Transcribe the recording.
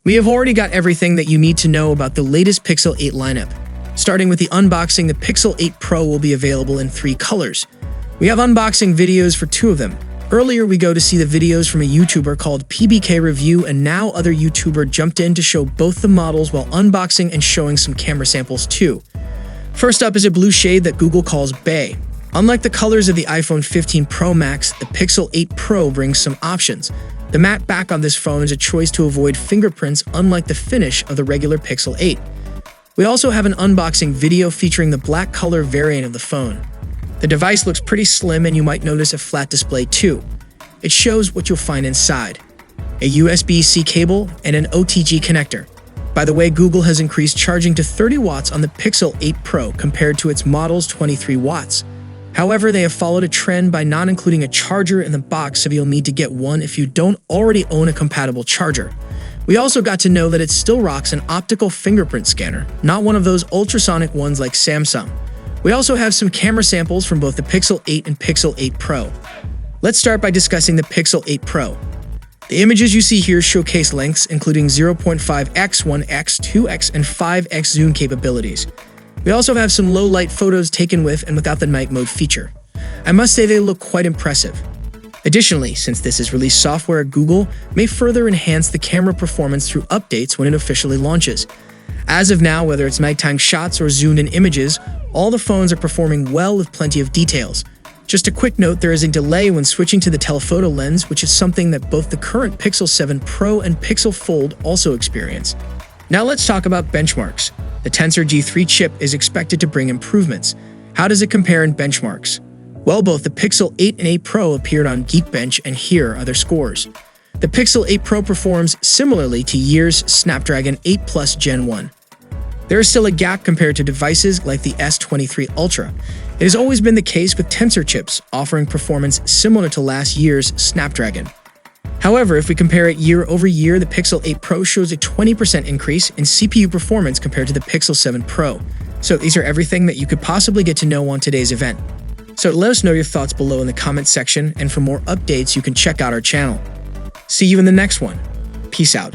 We have already got everything that you need to know about the latest Pixel 8 lineup. Starting with the unboxing, the Pixel 8 Pro will be available in 3 colors. We have unboxing videos for 2 of them. Earlier, we go to see the videos from a YouTuber called PBK Review, and now other YouTuber jumped in to show both the models while unboxing and showing some camera samples too. First up is a blue shade that Google calls Bay. Unlike the colors of the iPhone 15 Pro Max, the Pixel 8 Pro brings some options. The matte back on this phone is a choice to avoid fingerprints, unlike the finish of the regular Pixel 8. We also have an unboxing video featuring the black color variant of the phone. The device looks pretty slim, and you might notice a flat display too. It shows what you'll find inside: a USB-C cable and an OTG connector. By the way, Google has increased charging to 30 watts on the Pixel 8 Pro compared to its model's 23 watts. However, they have followed a trend by not including a charger in the box, so you'll need to get one if you don't already own a compatible charger. We also got to know that it still rocks an optical fingerprint scanner, not one of those ultrasonic ones like Samsung. We also have some camera samples from both the Pixel 8 and Pixel 8 Pro. Let's start by discussing the Pixel 8 Pro. The images you see here showcase lengths including 0.5x, 1x, 2x, and 5x zoom capabilities. We also have some low-light photos taken with and without the night mode feature. I must say they look quite impressive. Additionally, since this is released software, Google may further enhance the camera performance through updates when it officially launches. As of now, whether it's nighttime shots or zoomed-in images, all the phones are performing well with plenty of details. Just a quick note, there is a delay when switching to the telephoto lens, which is something that both the current Pixel 7 Pro and Pixel Fold also experience. Now let's talk about benchmarks. The Tensor G3 chip is expected to bring improvements. How does it compare in benchmarks? Well, both the Pixel 8 and 8 Pro appeared on Geekbench, and here are their scores. The Pixel 8 Pro performs similarly to year's Snapdragon 8 Plus Gen 1. There is still a gap compared to devices like the S23 Ultra. It has always been the case with Tensor chips, offering performance similar to last year's Snapdragon. However, if we compare it year over year, the Pixel 8 Pro shows a 20% increase in CPU performance compared to the Pixel 7 Pro. So these are everything that you could possibly get to know on today's event. So let us know your thoughts below in the comments section, and for more updates, you can check out our channel. See you in the next one. Peace out.